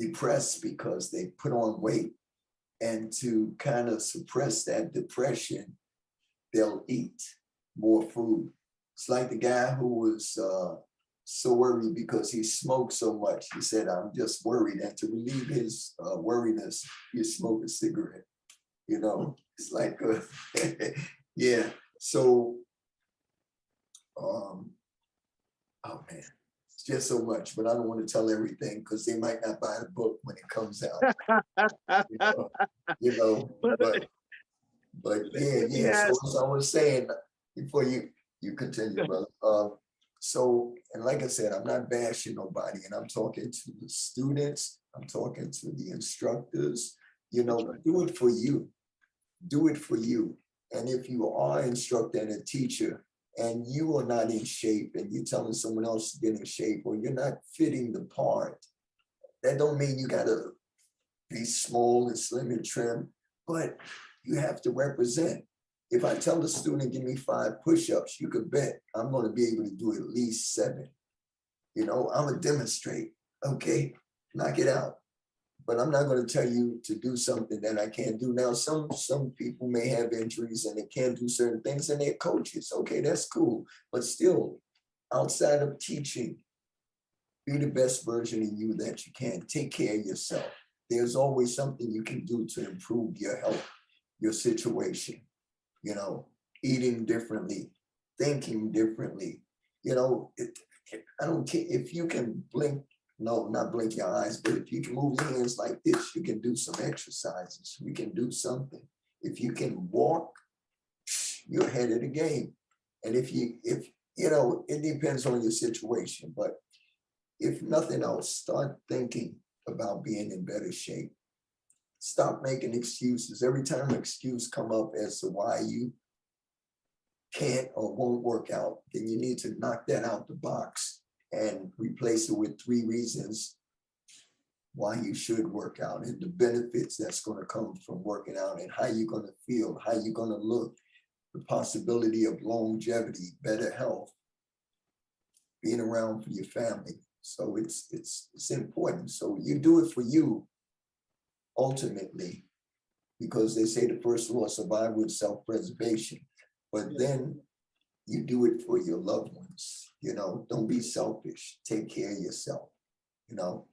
depressed because they put on weight, and to kind of suppress that depression, they'll eat more food. It's like the guy who was so worried because he smoked so much. He said, I'm just worried. And to relieve his worriness, he smoked a cigarette. You know, it's like, yeah. So, oh man, it's just so much, but I don't want to tell everything because they might not buy the book when it comes out. you know, but yeah. So as I was saying before you continue, brother. So, and like I said, I'm not bashing nobody, and I'm talking to the students, I'm talking to the instructors, you know, do it for you. Do it for you. And if you are an instructor and a teacher and you are not in shape and you're telling someone else to get in shape, or you're not fitting the part, that don't mean you gotta be small and slim and trim, but you have to represent. If I tell the student, give me 5 push-ups, you could bet I'm going to be able to do at least 7. You know, I'm going to demonstrate. Okay, knock it out. But I'm not going to tell you to do something that I can't do. Now, some people may have injuries and they can't do certain things, and they're coaches. Okay, that's cool. But still, outside of teaching, be the best version of you that you can. Take care of yourself. There's always something you can do to improve your health, your situation. You know, eating differently, thinking differently. You know, I don't care if you can blink, no, not blink your eyes, but if you can move your hands like this, you can do some exercises. We can do something. If you can walk, you're ahead of the game. And if you know, it depends on your situation, but if nothing else, start thinking about being in better shape. Stop making excuses. Every time an excuse come up as to why you can't or won't work out, then you need to knock that out the box and replace it with 3 reasons why you should work out, and the benefits that's going to come from working out, and how you're going to feel, how you're going to look, the possibility of longevity, better health, being around for your family. So it's important. So you do it for you, ultimately, because they say the first law of survival is self-preservation. But then you do it for your loved ones, you know, don't be selfish, take care of yourself, you know,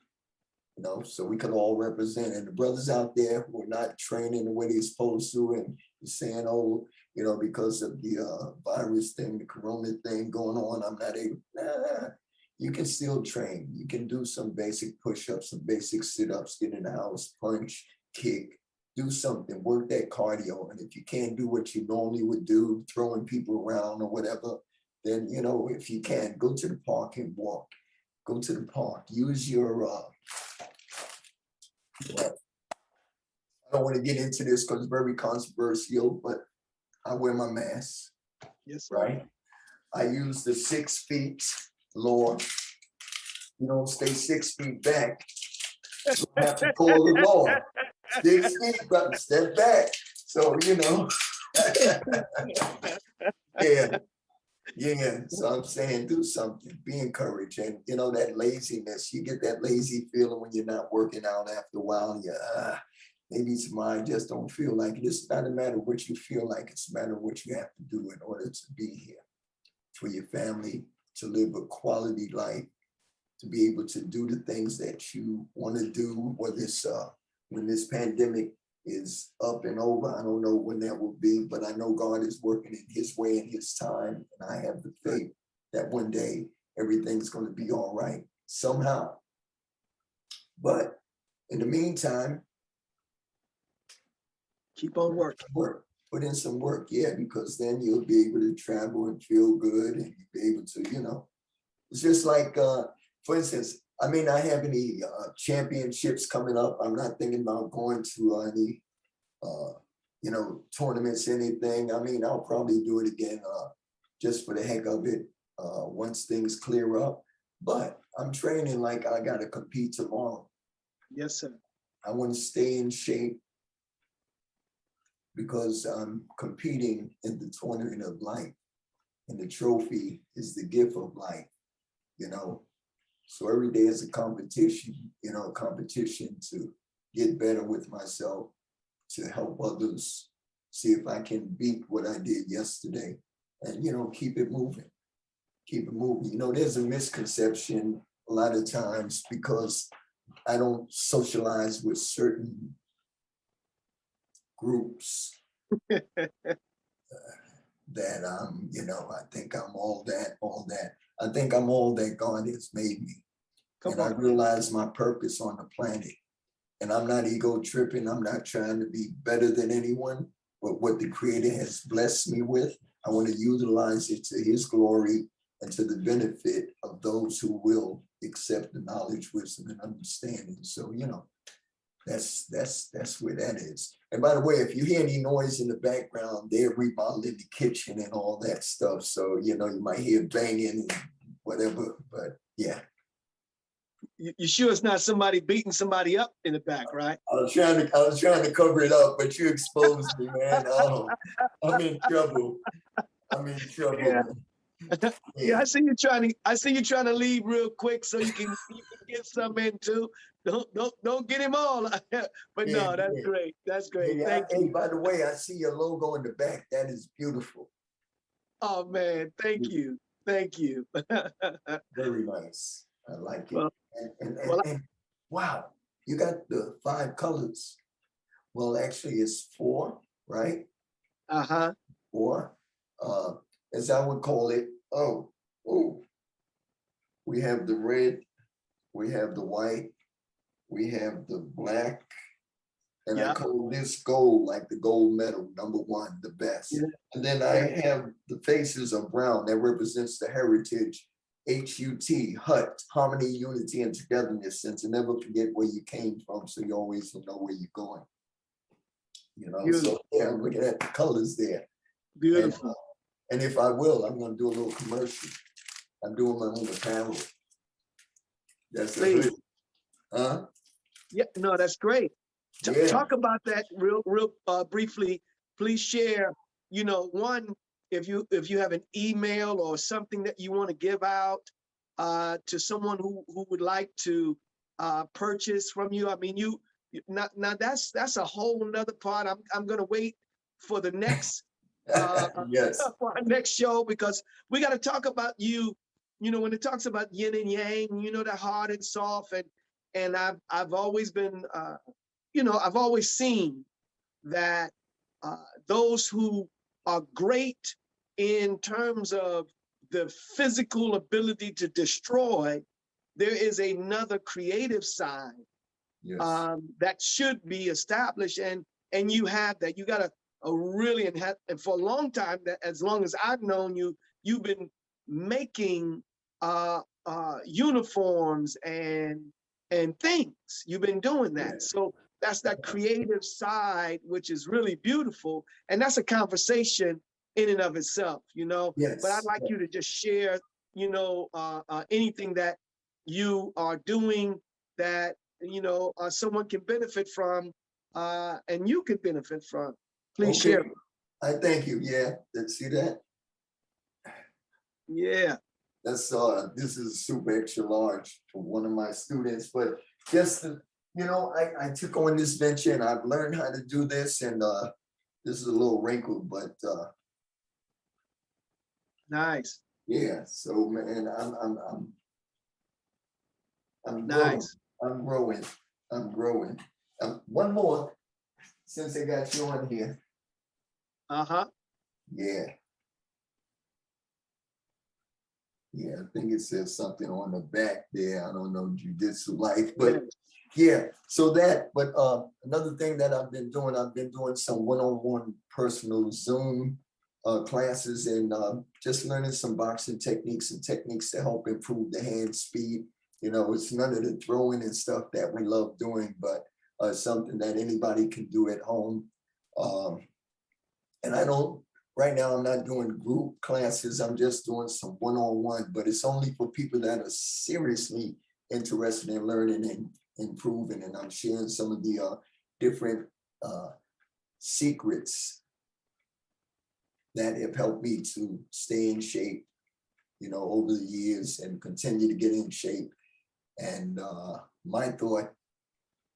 so we can all represent. And the brothers out there who are not training the way they're supposed to, and saying, oh, you know, because of the virus thing, the corona thing going on, I'm not able, nah, you can still train. You can do some basic push-ups, some basic sit-ups, get in the house, punch, kick, do something, work that cardio. And if you can't do what you normally would do, throwing people around or whatever, then, you know, if you can, go to the park and walk. Go to the park, use your, well, I don't want to get into this because it's very controversial, but I wear my mask. Yes, sir. Right? I use the 6 feet law. You don't stay 6 feet back. You have to call the law. 6 feet, but step back. So, you know. Yeah. So I'm saying do something, be encouraged. And you know, that laziness, you get that lazy feeling when you're not working out after a while. Maybe tomorrow I just don't feel like it. It's not a matter of what you feel like, it's a matter of what you have to do in order to be here for your family, to live a quality life, to be able to do the things that you want to do, whether it's when this pandemic is up and over. I don't know when that will be, but I know God is working in his way and his time. And I have the faith that one day everything's going to be all right somehow. But in the meantime, keep on working. Put in some work, yeah, because then you'll be able to travel and feel good, and you'll be able to, you know, it's just like, for instance, I may not have any championships coming up. I'm not thinking about going to any, you know, tournaments, anything. I mean, I'll probably do it again just for the heck of it once things clear up. But I'm training like I got to compete tomorrow. Yes, sir. I want to stay in shape because I'm competing in the tournament of life, and the trophy is the gift of life, you know. So every day is a competition, you know, a competition to get better with myself, to help others, see if I can beat what I did yesterday, and, you know, keep it moving. Keep it moving. You know, there's a misconception a lot of times because I don't socialize with certain groups that I'm, you know, I think I'm all that. I think I'm all that God has made me. And I realize my purpose on the planet. And I'm not ego tripping. I'm not trying to be better than anyone, but what the Creator has blessed me with, I want to utilize it to his glory and to the benefit of those who will accept the knowledge, wisdom, and understanding. So, you know, that's where that is. And by the way, if you hear any noise in the background, they're remodeling the kitchen and all that stuff. So, you know, you might hear banging and whatever, but yeah. You sure it's not somebody beating somebody up in the back, right? I was trying to cover it up, but you exposed me, man. Oh, I'm in trouble. Yeah. Yeah, I see you trying to leave real quick so you can get some in too. Don't get him all. But yeah, no, that's great. That's great. Yeah, Thank you. by the way, I see your logo in the back. That is beautiful. Oh man, thank you. Thank you. Very nice. I like it. Well, And wow, you got the 5 colors. Well, actually it's 4, right? 4. As I would call it. Oh, we have the red, we have the white, we have the black, and I call this gold, like the gold medal, #1, the best. Yeah. And then I have the faces of brown that represents the heritage, HUT, hut, harmony, unity, and togetherness, and to never forget where you came from, so you always know where you're going. You know, so yeah, I'm looking at the colors there. Beautiful. And if I will, I'm going to do a little commercial. I'm doing my own apparel. That's a hood. Huh? Yeah, no, that's great. Talk about that real briefly. Please share, you know, one, if you have an email or something that you want to give out to someone who would like to purchase from you. I mean, now that's a whole nother part. I'm gonna wait for the next Yes. for our next show, because we got to talk about you. You know, when it talks about yin and yang, you know, the hard and soft, and I've always been, you know, I've always seen that those who are great in terms of the physical ability to destroy, there is another creative side Yes. that should be established, and you have that. You got a really, and for a long time, that as long as I've known you, you've been making uniforms and things. You've been doing that. Yeah. So that's that creative side, which is really beautiful, and that's a conversation in and of itself, you know. But I'd Yes. like you to just share, you know, anything that you are doing that, you know, someone can benefit from, and you can benefit from. Please Okay. share. I thank you. Yeah. Let's see that. Yeah. That's this is super extra large for one of my students, but just to, you know, I took on this venture and I've learned how to do this, and this is a little wrinkled, but Nice. yeah. So man, I'm growing. Nice. I'm growing. I'm growing. One more, since I got you on here. Uh-huh. Yeah. Yeah, I think it says something on the back there. I don't know, jujitsu life, but yeah. So that, but another thing that I've been doing some one-on-one personal Zoom classes, and just learning some boxing techniques and techniques to help improve the hand speed. You know, it's none of the throwing and stuff that we love doing, but something that anybody can do at home. And I don't, right now I'm not doing group classes. I'm just doing some one-on-one, but it's only for people that are seriously interested in learning and improving. And I'm sharing some of the different secrets that have helped me to stay in shape, you know, over the years and continue to get in shape. And my thought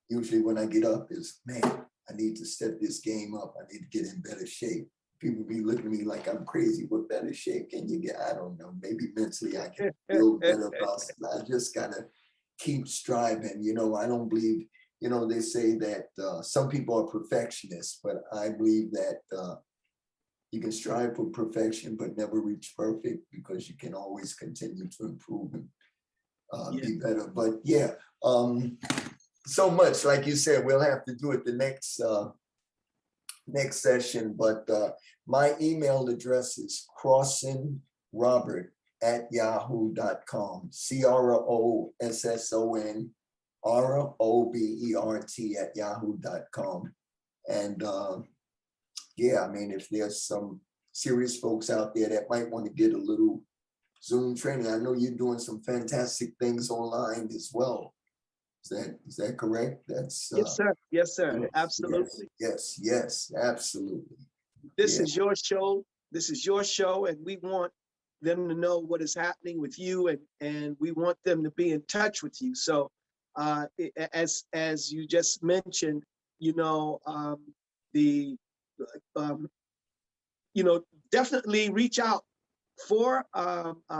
usually when I get up is, man, I need to step this game up. I need to get in better shape. People be looking at me like I'm crazy. What better shape can you get? I don't know. Maybe mentally I can feel better about it. I just gotta keep striving. You know, I don't believe, you know, they say that some people are perfectionists, but I believe that you can strive for perfection, but never reach perfect, because you can always continue to improve and be better. But yeah, so much, like you said, we'll have to do it the next next session. But my email address is crossonrobert@yahoo.com. CROSSONROBERT@yahoo.com. And yeah, I mean, if there's some serious folks out there that might want to get a little Zoom training, I know you're doing some fantastic things online as well. Is that correct? That's Yes, sir. Yes, sir. yes, Absolutely. yes, absolutely. This is your show. This is your show, and we want them to know what is happening with you, and we want them to be in touch with you. So, as you just mentioned, you know, you know, definitely reach out for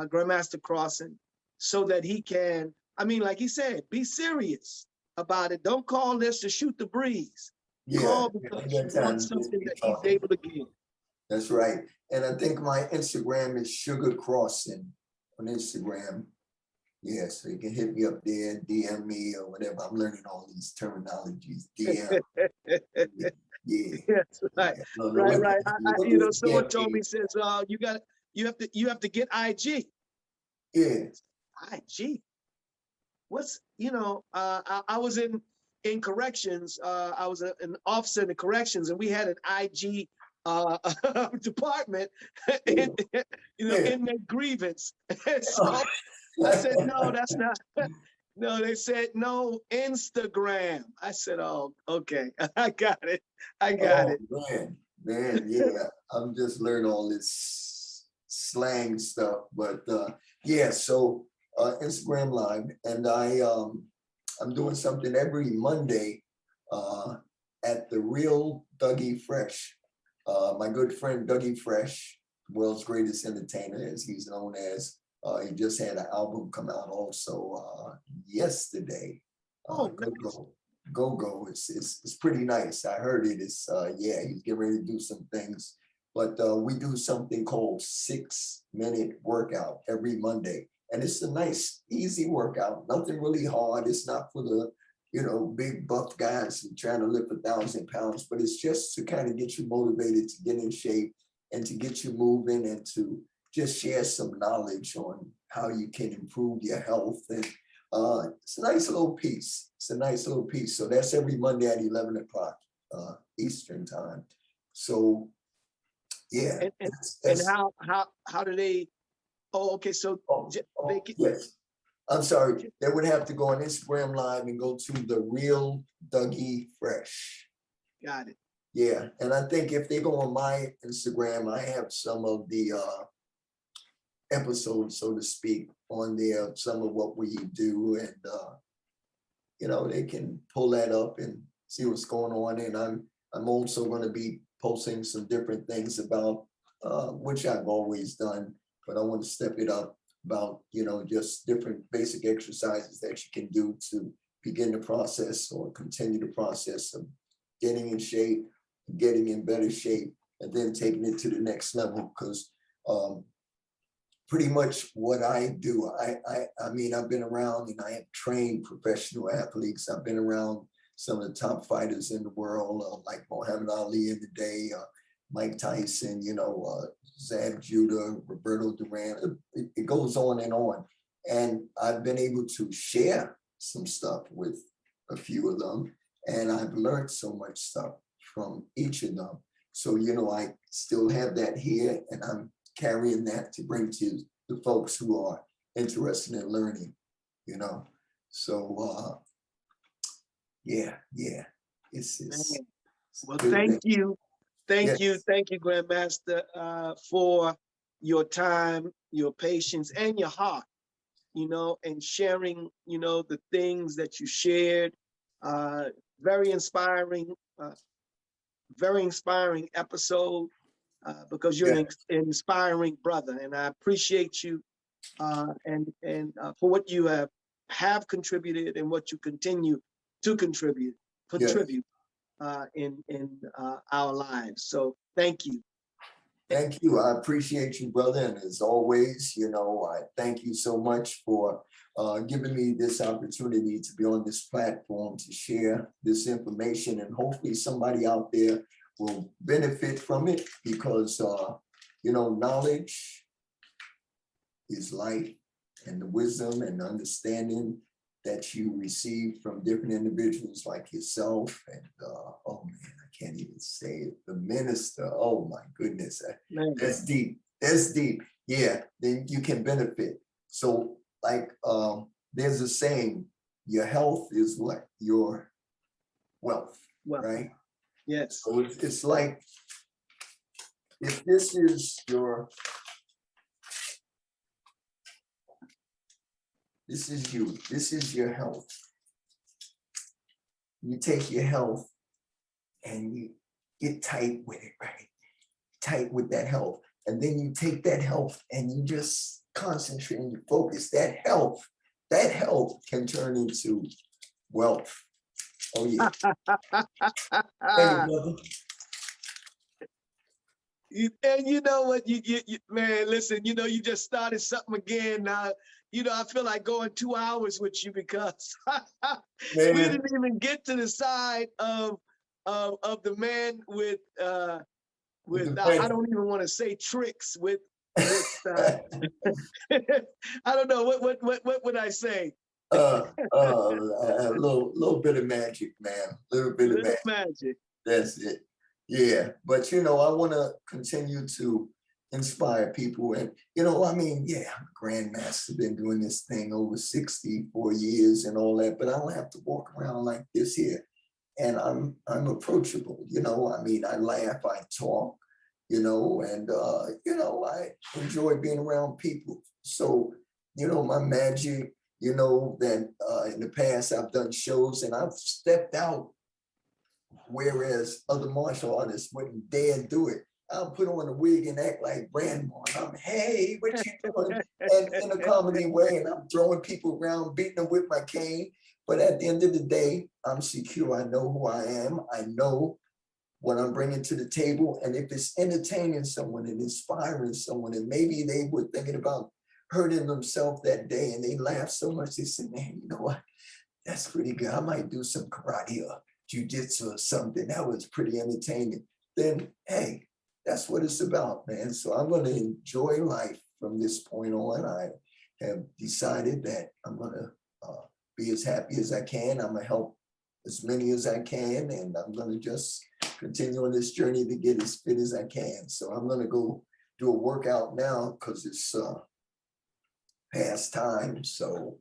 Grand Master Crosson so that he can, I mean, like he said, be serious about it. Don't call this to shoot the breeze. Call because you want something that he's able to give. That's right. And I think my Instagram is Sugar Crosson on Instagram. Yeah, so you can hit me up there, DM me or whatever. I'm learning all these terminologies. DM. Yeah. Yes, right. Yeah. Right. You know, someone told me, says, you have to get IG. Yeah. IG. What's, you know, I was in corrections. I was an officer in the corrections, and we had an IG department, in, you know, inmate grievance. So I said, no, that's not. No, they said no, Instagram. I said, oh, okay, I got it. Man, yeah. I'm just learning all this slang stuff, but yeah. So Instagram Live, and I'm doing something every Monday at the Real Dougie Fresh My good friend Dougie Fresh, world's greatest entertainer, as he's known as. He just had an album come out also yesterday. Oh, Go nice. Go. Go Go. It's pretty nice. I heard it. It's yeah, he's getting ready to do some things. But we do something called 6-minute workout every Monday. And it's a nice, easy workout. Nothing really hard. It's not for the, big buff guys who trying to lift 1,000 pounds, but it's just to kind of get you motivated to get in shape and to get you moving and to just share some knowledge on how you can improve your health. And it's a nice little piece. It's a nice little piece. So that's every Monday at 11 o'clock Eastern time. So yeah. And how do they? Oh, okay. So they can, yes. I'm sorry. They would have to go on Instagram Live and go to the Real Dougie Fresh. Got it. Yeah, and I think if they go on my Instagram, I have some of the episodes, so to speak, on there. Some of what we do, and they can pull that up and see what's going on. And I'm also going to be posting some different things about which I've always done, but I want to step it up about just different basic exercises that you can do to begin the process or continue the process of getting in shape, getting in better shape, and then taking it to the next level. Because pretty much what I do, I mean, I've been around and I have trained professional athletes. I've been around some of the top fighters in the world, like Muhammad Ali in the day, Mike Tyson, Zab Judah, Roberto Duran. It goes on. And I've been able to share some stuff with a few of them. And I've learned so much stuff from each of them. So, I still have that here, and I'm carrying that to bring to the folks who are interested in learning, So, yeah. It's well, thank you. Thank yes. you, Grand Master, for your time, your patience, and your heart, and sharing, the things that you shared. Very inspiring episode, because you're an inspiring brother, and I appreciate you and for what you have contributed and what you continue to contribute. In our lives. So thank you. Thank you. I appreciate you, brother. And as always, I thank you so much for giving me this opportunity to be on this platform to share this information. And hopefully somebody out there will benefit from it because, knowledge is life, and the wisdom and understanding that you receive from different individuals like yourself and oh man, I can't even say it, the minister, oh my goodness, that's deep. Yeah, then you can benefit. So like there's a saying, your health is what? Your wealth, right? Yes. So it's like, if this is your, this is you, this is your health. You take your health and you get tight with it, right? Tight with that health. And then you take that health and you just concentrate and you focus. That health can turn into wealth. Oh yeah. And you know what, you man, listen, you just started something again now. I feel like going 2 hours with you because we didn't even get to the side of the man with I don't even want to say tricks with I don't know what would I say. A little bit of magic, man. A little bit of magic. That's it. Yeah, but I want to continue to inspire people, and I'm a Grand Master, been doing this thing over 64 years and all that, but I don't have to walk around like this here, and I'm approachable. I laugh, I talk, and I enjoy being around people. So my magic, that in the past I've done shows and I've stepped out whereas other martial artists wouldn't dare do it. I'll put on a wig and act like grandma. I'm, hey, what you doing? And in a comedy way, and I'm throwing people around, beating them with my cane. But at the end of the day, I'm secure. I know who I am. I know what I'm bringing to the table. And if it's entertaining someone and inspiring someone, and maybe they were thinking about hurting themselves that day and they laughed so much, they said, man, you know what? That's pretty good. I might do some karate or jujitsu or something. That was pretty entertaining. Then, hey, that's what it's about, man. So I'm going to enjoy life from this point on. I have decided that I'm going to be as happy as I can. I'm going to help as many as I can. And I'm going to just continue on this journey to get as fit as I can. So I'm going to go do a workout now because it's past time. So,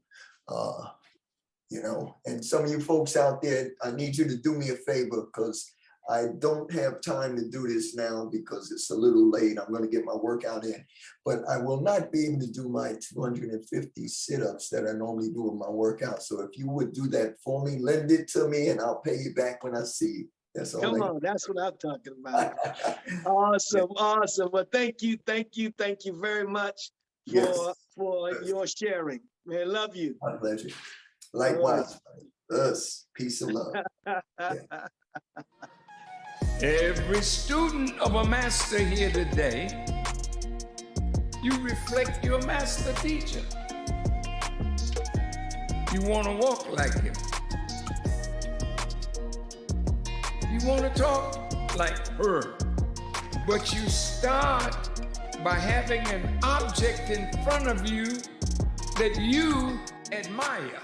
you know, and some of you folks out there, I need you to do me a favor because I don't have time to do this now because it's a little late. I'm going to get my workout in, but I will not be able to do my 250 sit-ups that I normally do in my workout. So if you would do that for me, lend it to me and I'll pay you back when I see you. That's all. Come on, that's what I'm talking about. Awesome, awesome. Well, thank you very much for your sharing. Man, love you. My pleasure. Likewise, us. Peace and love. Yeah. Every student of a master here today, you reflect your master teacher. You want to walk like him. You want to talk like her. But you start by having an object in front of you that you admire.